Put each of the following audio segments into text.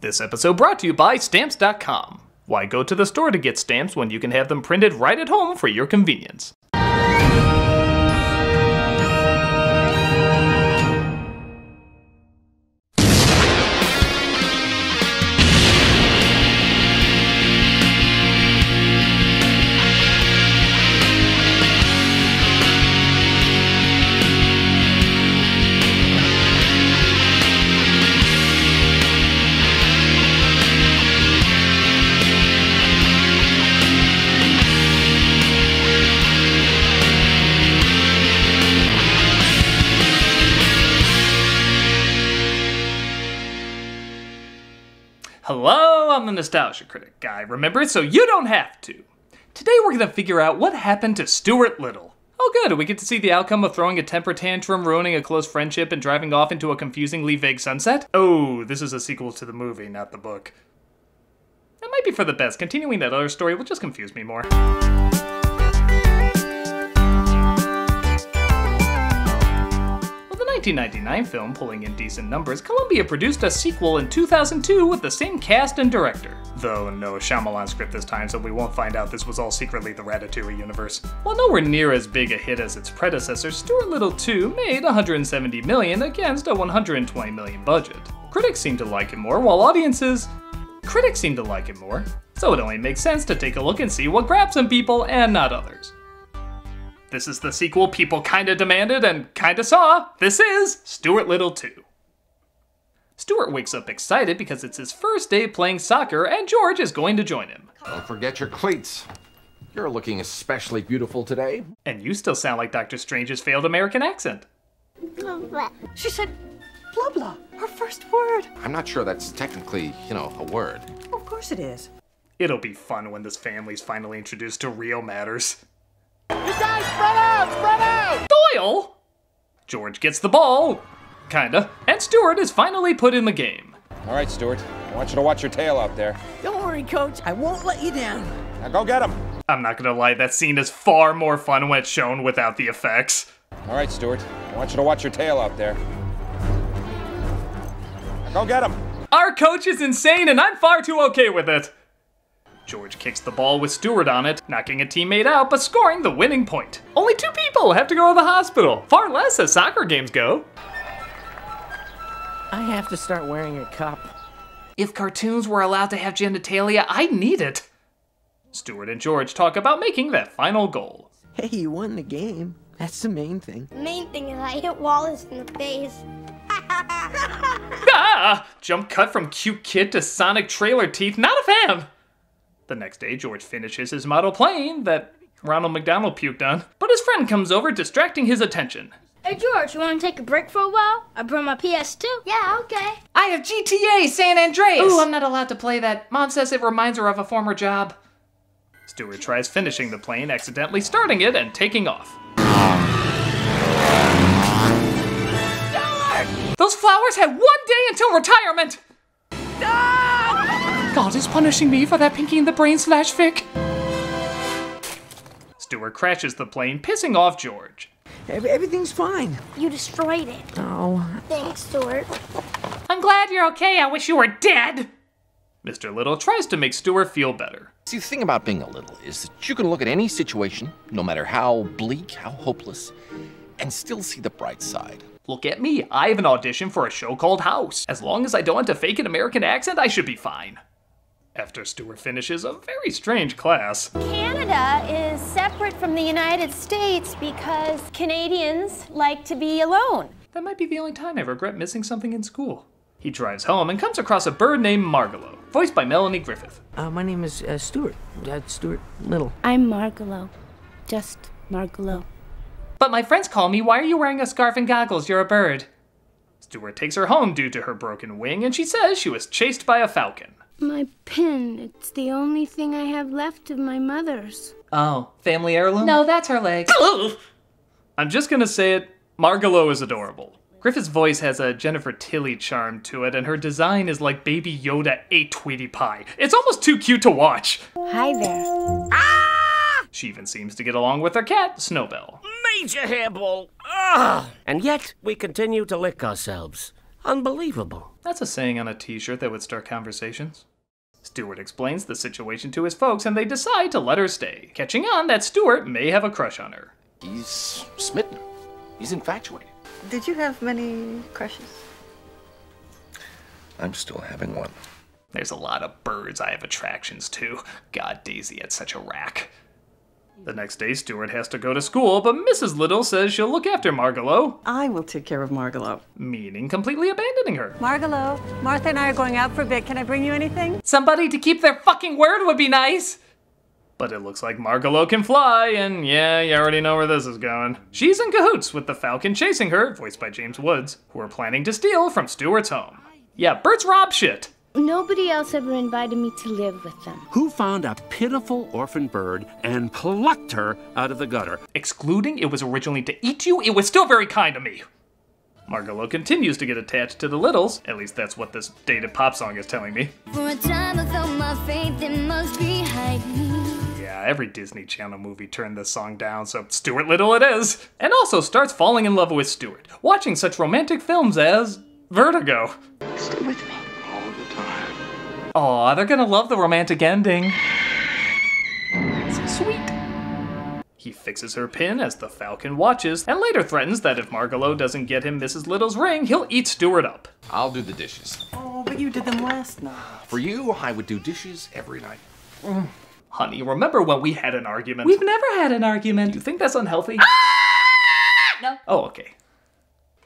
This episode brought to you by Stamps.com. Why go to the store to get stamps when you can have them printed right at home for your convenience? Hello, I'm the Nostalgia Critic guy, remember? So you don't have to. Today we're gonna figure out what happened to Stuart Little. Oh good, we get to see the outcome of throwing a temper tantrum, ruining a close friendship, and driving off into a confusingly vague sunset? Oh, this is a sequel to the movie, not the book. That might be for the best. Continuing that other story will just confuse me more. The 1999 film pulling in decent numbers, Columbia produced a sequel in 2002 with the same cast and director. Though no Shyamalan script this time, so we won't find out this was all secretly the Ratatouille universe. While nowhere near as big a hit as its predecessor, Stuart Little 2 made $170 million against a $120 million budget. Critics seem to like it more, while critics seem to like it more, so it only makes sense to take a look and see what grabbed some people and not others. This is the sequel people kinda demanded and kinda saw. This is Stuart Little 2. Stuart wakes up excited because it's his first day playing soccer and George is going to join him. Don't forget your cleats. You're looking especially beautiful today. And you still sound like Dr. Strange's failed American accent. She said blah blah, her first word. I'm not sure that's technically, a word. Of course it is. It'll be fun when this family's finally introduced to real matters. You guys spread out! Spread out! Doyle! George gets the ball, kinda, and Stuart is finally put in the game. All right, Stuart. I want you to watch your tail out there. Don't worry, Coach. I won't let you down. Now go get him. I'm not gonna lie, that scene is far more fun when it's shown without the effects. All right, Stuart. I want you to watch your tail out there. Now go get him. Our coach is insane and I'm far too okay with it. George kicks the ball with Stuart on it, knocking a teammate out but scoring the winning point. Only 2 people have to go to the hospital, far less as soccer games go. I have to start wearing a cup. If cartoons were allowed to have genitalia, I'd need it. Stuart and George talk about making that final goal. Hey, you won the game. That's the main thing. The main thing is I hit Wallace in the face. Ah! Jump cut from cute kid to Sonic trailer teeth, not a fan! The next day, George finishes his model plane that Ronald McDonald puked on, but his friend comes over, distracting his attention. Hey George, you want to take a break for a while? I brought my PS2. Yeah, okay. I have GTA San Andreas! Ooh, I'm not allowed to play that. Mom says it reminds her of a former job. Stuart tries finishing the plane, accidentally starting it and taking off. Stuart! Those flowers had 1 day until retirement! God is punishing me for that Pinky in the Brain /fic. Stuart crashes the plane, pissing off George. Everything's fine. You destroyed it. Oh. Thanks, Stuart. I'm glad you're okay. I wish you were dead. Mr. Little tries to make Stuart feel better. See, the thing about being a little is that you can look at any situation, no matter how bleak, how hopeless, and still see the bright side. Look at me. I have an audition for a show called House. As long as I don't have to fake an American accent, I should be fine. After Stuart finishes a very strange class. Canada is separate from the United States because Canadians like to be alone. That might be the only time I regret missing something in school. He drives home and comes across a bird named Margolo, voiced by Melanie Griffith. My name is Stuart. Stuart Little. I'm Margolo. Just Margolo. But my friends call me, why are you wearing a scarf and goggles? You're a bird. Stuart takes her home due to her broken wing, and she says she was chased by a falcon. My pin. It's the only thing I have left of my mother's. Oh, family heirloom? No, that's her leg. I'm just gonna say it, Margolo is adorable. Griffith's voice has a Jennifer Tilly charm to it, and her design is like Baby Yoda ate Tweety Pie. It's almost too cute to watch. Hi there. Ah! She even seems to get along with her cat, Snowbell. Major hairball. Ah! And yet, we continue to lick ourselves. Unbelievable. That's a saying on a t-shirt that would start conversations. Stuart explains the situation to his folks and they decide to let her stay, catching on that Stuart may have a crush on her. He's smitten. He's infatuated. Did you have many crushes? I'm still having one. There's a lot of birds I have attractions to. God, Daisy had such a rack. The next day, Stuart has to go to school, but Mrs. Little says she'll look after Margolo. I will take care of Margolo. Meaning completely abandoning her. Margolo, Martha and I are going out for a bit. Can I bring you anything? Somebody to keep their fucking word would be nice. But it looks like Margolo can fly, and yeah, you already know where this is going. She's in cahoots with the Falcon chasing her, voiced by James Woods, who are planning to steal from Stuart's home. Yeah, birds rob shit. Nobody else ever invited me to live with them. Who found a pitiful orphan bird and plucked her out of the gutter? Excluding it was originally to eat you, it was still very kind of me. Margolo continues to get attached to the Littles, at least that's what this dated pop song is telling me. For a time I felt my faith, it must be hiding. Yeah, every Disney Channel movie turned this song down, so Stuart Little it is. And also starts falling in love with Stuart, watching such romantic films as Vertigo. Stay with me. Aw, they're gonna love the romantic ending. So sweet. He fixes her pin as the Falcon watches, and later threatens that if Margolo doesn't get him Mrs. Little's ring, he'll eat Stuart up. I'll do the dishes. Oh, but you did them last night. For you, I would do dishes every night. Honey, remember when we had an argument? We've never had an argument. Do you think that's unhealthy? No. Oh, okay.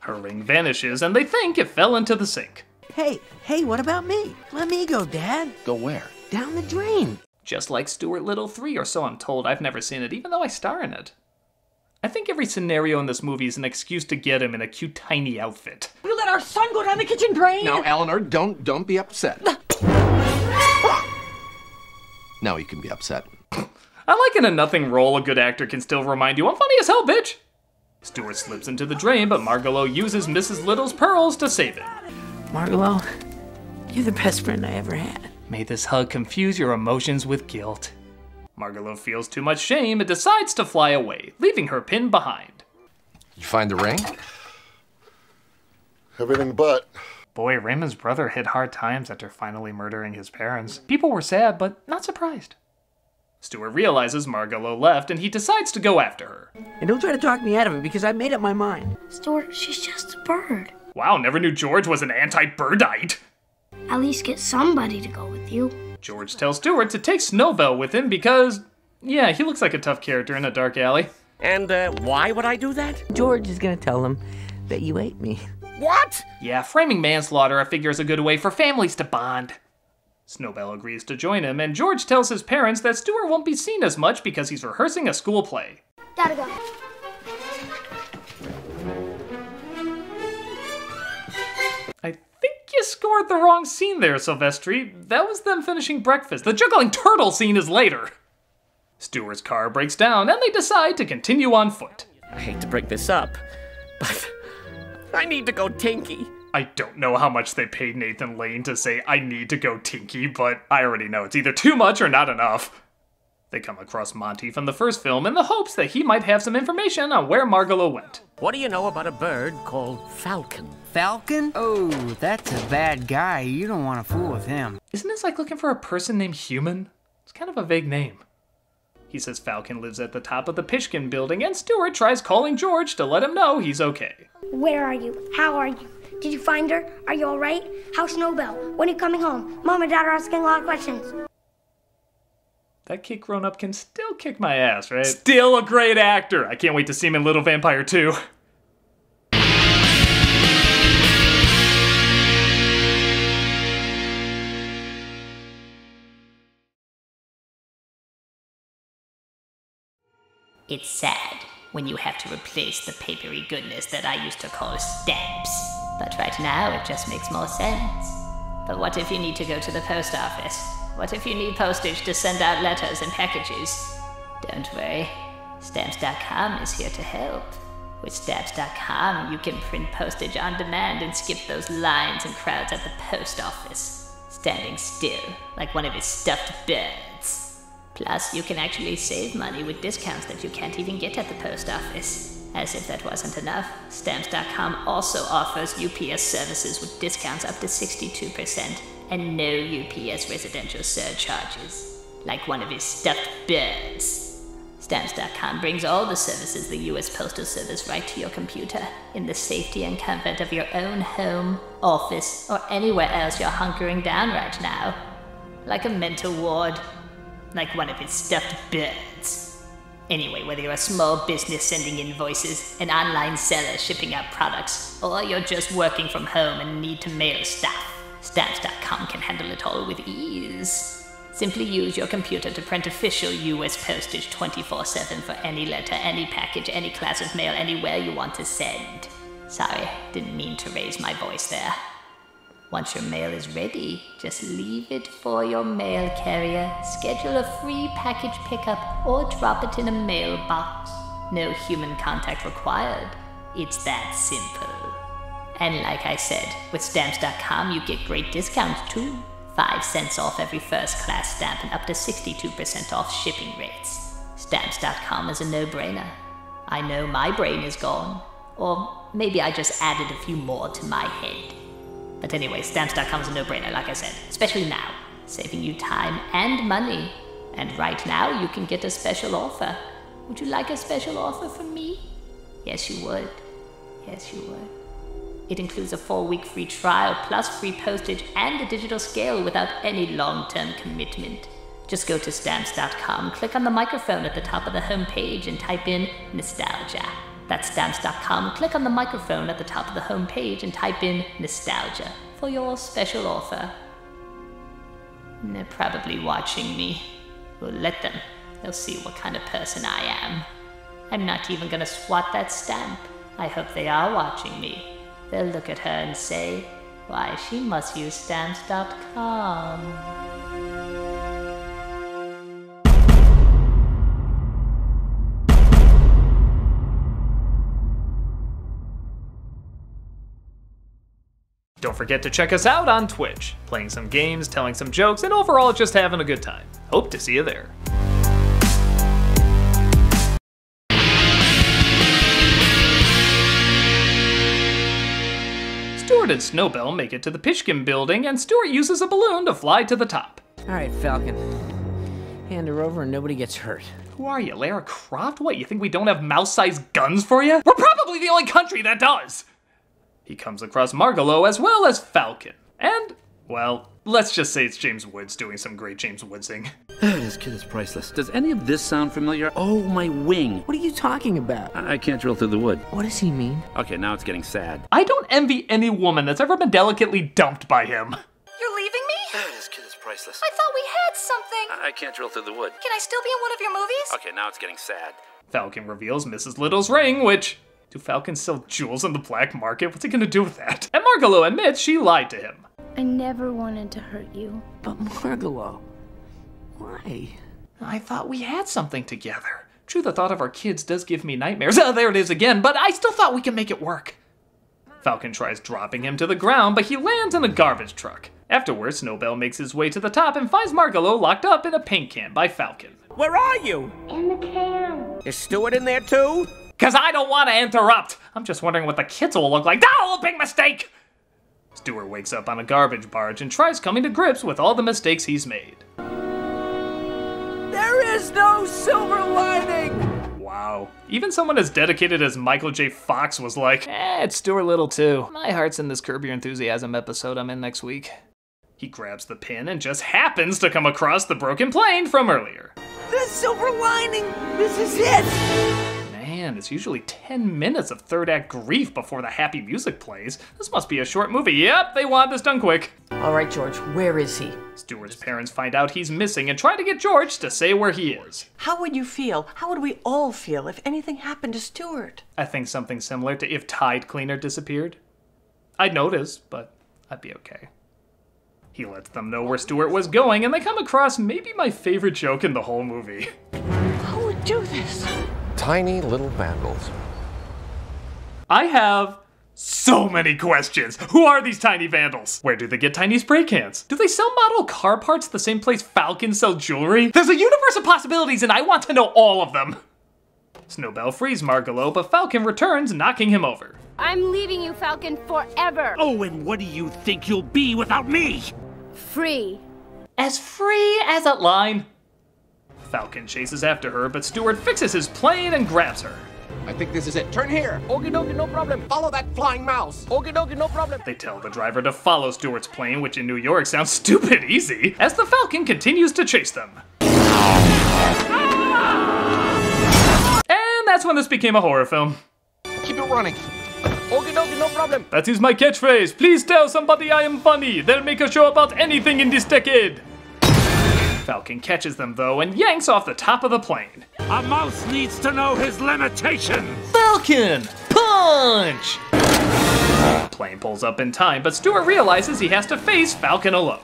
Her ring vanishes, and they think it fell into the sink. Hey, what about me? Let me go, Dad. Go where? Down the drain. Just like Stuart Little 3, or so I'm told. I've never seen it, even though I star in it. I think every scenario in this movie is an excuse to get him in a cute tiny outfit. You let our son go down the kitchen drain? Now, Eleanor, don't be upset. Now you can be upset. I like in a nothing role a good actor can still remind you, I'm funny as hell, bitch! Stuart slips into the drain, but Margolo uses Mrs. Little's pearls to save him. Margolo, you're the best friend I ever had. May this hug confuse your emotions with guilt. Margolo feels too much shame and decides to fly away, leaving her pin behind. You find the ring? Everything but. Boy, Raymond's brother hit hard times after finally murdering his parents. People were sad, but not surprised. Stuart realizes Margolo left, and he decides to go after her. And don't try to talk me out of it, because I made up my mind. Stuart, she's just a bird. Wow, never knew George was an anti-birdite. At least get somebody to go with you. George tells Stuart to take Snowbell with him because, yeah, he looks like a tough character in a dark alley. And why would I do that? George is gonna tell him that you ate me. What? Yeah, framing manslaughter I figure is a good way for families to bond. Snowbell agrees to join him, and George tells his parents that Stuart won't be seen as much because he's rehearsing a school play. Gotta go. I think you scored the wrong scene there, Silvestri. That was them finishing breakfast. The juggling turtle scene is later. Stuart's car breaks down, and they decide to continue on foot. I hate to break this up, but I need to go tinky. I don't know how much they paid Nathan Lane to say, I need to go tinky, but I already know it's either too much or not enough. They come across Monty from the first film in the hopes that he might have some information on where Margolo went. What do you know about a bird called Falcon? Falcon? Oh, that's a bad guy. You don't want to fool with him. Isn't this like looking for a person named Human? It's kind of a vague name. He says Falcon lives at the top of the Pishkin building, and Stuart tries calling George to let him know he's okay. Where are you? How are you? Did you find her? Are you all right? How's Snowbell? When are you coming home? Mom and Dad are asking a lot of questions. That kid grown up can still kick my ass, right? Still a great actor. I can't wait to see him in Little Vampire 2. It's sad when you have to replace the papery goodness that I used to call stamps. But right now it just makes more sense. But what if you need to go to the post office? What if you need postage to send out letters and packages? Don't worry, Stamps.com is here to help. With Stamps.com, you can print postage on demand and skip those lines and crowds at the post office, standing still like one of his stuffed birds. Plus, you can actually save money with discounts that you can't even get at the post office. As if that wasn't enough, Stamps.com also offers UPS services with discounts up to 62% and no UPS residential surcharges, like one of his stuffed birds. Stamps.com brings all the services the U.S. Postal Service right to your computer in the safety and comfort of your own home, office, or anywhere else you're hunkering down right now. Like a mental ward, like one of his stuffed birds. Anyway, whether you're a small business sending invoices, an online seller shipping out products, or you're just working from home and need to mail stuff, Stamps.com can handle it all with ease. Simply use your computer to print official US postage 24/7 for any letter, any package, any class of mail, anywhere you want to send. Sorry, didn't mean to raise my voice there. Once your mail is ready, just leave it for your mail carrier, schedule a free package pickup, or drop it in a mailbox. No human contact required. It's that simple. And like I said, with Stamps.com you get great discounts too. 5 cents off every first-class stamp and up to 62% off shipping rates. Stamps.com is a no-brainer. I know my brain is gone. Or maybe I just added a few more to my head. But anyway, Stamps.com is a no-brainer, like I said, especially now, saving you time and money. And right now, you can get a special offer. Would you like a special offer from me? Yes, you would. Yes, you would. It includes a 4-week free trial, plus free postage and a digital scale without any long-term commitment. Just go to Stamps.com, click on the microphone at the top of the home page and type in Nostalgia. That's Stamps.com. Click on the microphone at the top of the home page and type in Nostalgia for your special offer. And they're probably watching me. We'll let them. They'll see what kind of person I am. I'm not even gonna swat that stamp. I hope they are watching me. They'll look at her and say, why, she must use Stamps.com. Don't forget to check us out on Twitch, playing some games, telling some jokes, and overall just having a good time. Hope to see you there. Stuart and Snowbell make it to the Pishkin building, and Stuart uses a balloon to fly to the top. All right, Falcon. Hand her over and nobody gets hurt. Who are you, Lara Croft? What, you think we don't have mouse-sized guns for you? We're probably the only country that does! He comes across Margolo as well as Falcon. And, well, let's just say it's James Woods doing some great James Woodsing. This kid is priceless. Does any of this sound familiar? Oh, my wing. What are you talking about? I can't drill through the wood. What does he mean? Okay, now it's getting sad. I don't envy any woman that's ever been delicately dumped by him. You're leaving me? This kid is priceless. I thought we had something. I can't drill through the wood. Can I still be in one of your movies? Okay, now it's getting sad. Falcon reveals Mrs. Little's ring, which... Do Falcons sell jewels on the black market? What's he gonna do with that? And Margolo admits she lied to him. I never wanted to hurt you. But Margolo, why? I thought we had something together. True, the thought of our kids does give me nightmares. There it is again, but I still thought we could make it work. Falcon tries dropping him to the ground, but he lands in a garbage truck. Afterwards, Snowbell makes his way to the top and finds Margolo locked up in a paint can by Falcon. Where are you? In the can. Is Stuart in there too? Cause I don't want to interrupt. I'm just wondering what the kids will look like. Oh, a big mistake! Stuart wakes up on a garbage barge and tries coming to grips with all the mistakes he's made. There is no silver lining! Wow. Even someone as dedicated as Michael J. Fox was like, it's Stuart Little too. My heart's in this Curb Your Enthusiasm episode I'm in next week. He grabs the pin and just happens to come across the broken plane from earlier. The silver lining! This is it! Man, it's usually 10 minutes of third act grief before the happy music plays. This must be a short movie. Yep, they want this done quick. All right, George, where is he? Stuart's parents find out he's missing and try to get George to say where he is. How would you feel? How would we all feel if anything happened to Stuart? I think something similar to if Tide Cleaner disappeared. I'd notice, but I'd be okay. He lets them know where Stuart was going, and they come across maybe my favorite joke in the whole movie. Who would do this? Tiny little vandals. I have so many questions. Who are these tiny vandals? Where do they get tiny spray cans? Do they sell model car parts the same place Falcons sell jewelry? There's a universe of possibilities and I want to know all of them. Snowbell frees Margolo, but Falcon returns, knocking him over. I'm leaving you, Falcon, forever. Oh, and what do you think you'll be without me? Free. As free as a line. Falcon chases after her, but Stuart fixes his plane and grabs her. I think this is it. Turn here. Okie dokie, no problem. Follow that flying mouse. Okie dokie, no problem. They tell the driver to follow Stuart's plane, which in New York sounds stupid easy, as the Falcon continues to chase them. And that's when this became a horror film. Keep it running. Okie dokie, no problem. That is my catchphrase. Please tell somebody I am funny. They'll make a show about anything in this decade. Falcon catches them, though, and yanks off the top of the plane. A mouse needs to know his limitations. Falcon! Punch! Plane pulls up in time, but Stuart realizes he has to face Falcon alone.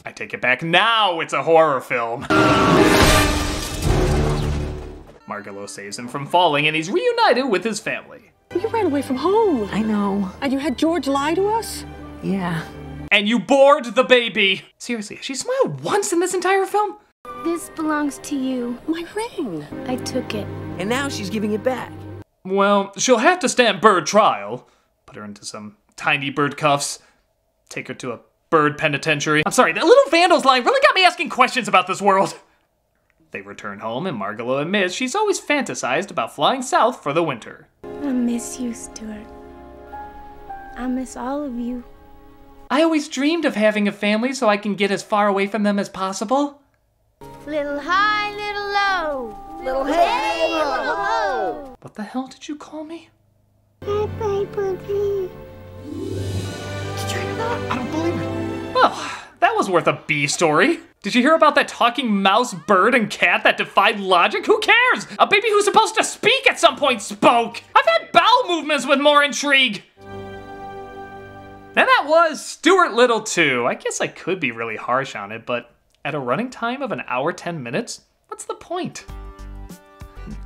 I take it back now, it's a horror film. Margolo saves him from falling, and he's reunited with his family. You ran away from home. I know. And you had George lie to us? Yeah. And you bored the baby! Seriously, has she smiled once in this entire film? This belongs to you. My ring. I took it. And now she's giving it back. Well, she'll have to stand bird trial. Put her into some tiny bird cuffs. Take her to a bird penitentiary. I'm sorry, that little vandal's line really got me asking questions about this world. They return home, and Margolo admits she's always fantasized about flying south for the winter. I miss you, Stuart. I miss all of you. I always dreamed of having a family so I can get as far away from them as possible. Little high, little low. Little hey, little ho. What the hell did you call me? I don't believe it. Well, that was worth a B story. Did you hear about that talking mouse, bird, and cat that defied logic? Who cares? A baby who's supposed to speak at some point spoke. I've had bowel movements with more intrigue. And that was Stuart Little 2. I guess I could be really harsh on it, but at a running time of 1 hour 10 minutes, what's the point?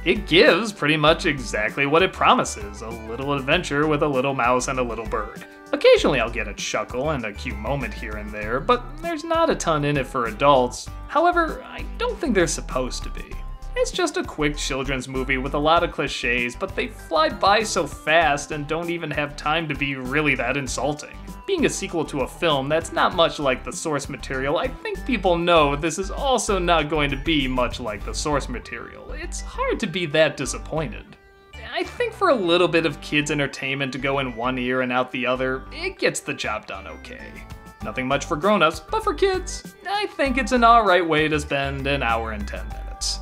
It gives pretty much exactly what it promises, a little adventure with a little mouse and a little bird. Occasionally I'll get a chuckle and a cute moment here and there, but there's not a ton in it for adults. However, I don't think they're supposed to be. It's just a quick children's movie with a lot of cliches, but they fly by so fast and don't even have time to be really that insulting. Being a sequel to a film that's not much like the source material, I think people know this is also not going to be much like the source material. It's hard to be that disappointed. I think for a little bit of kids' entertainment to go in one ear and out the other, it gets the job done okay. Nothing much for grown-ups, but for kids, I think it's an alright way to spend 1 hour and 10 minutes.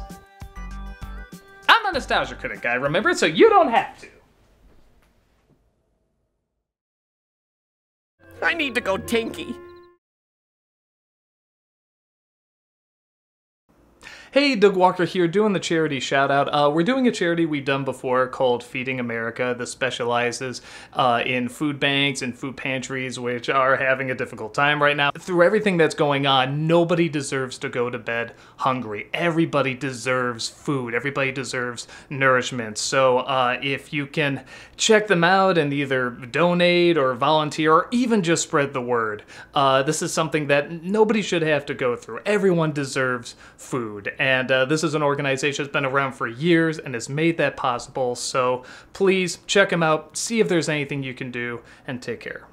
I'm a Nostalgia Critic guy, remember, so you don't have to. I need to go tinky. Hey, Doug Walker here, doing the charity shout out. We're doing a charity we've done before called Feeding America. This specializes in food banks and food pantries, which are having a difficult time right now. Through everything that's going on, nobody deserves to go to bed hungry. Everybody deserves food. Everybody deserves nourishment. So if you can check them out and either donate or volunteer or even just spread the word, this is something that nobody should have to go through. Everyone deserves food. And this is an organization that's been around for years and has made that possible. So please check them out, see if there's anything you can do, and take care.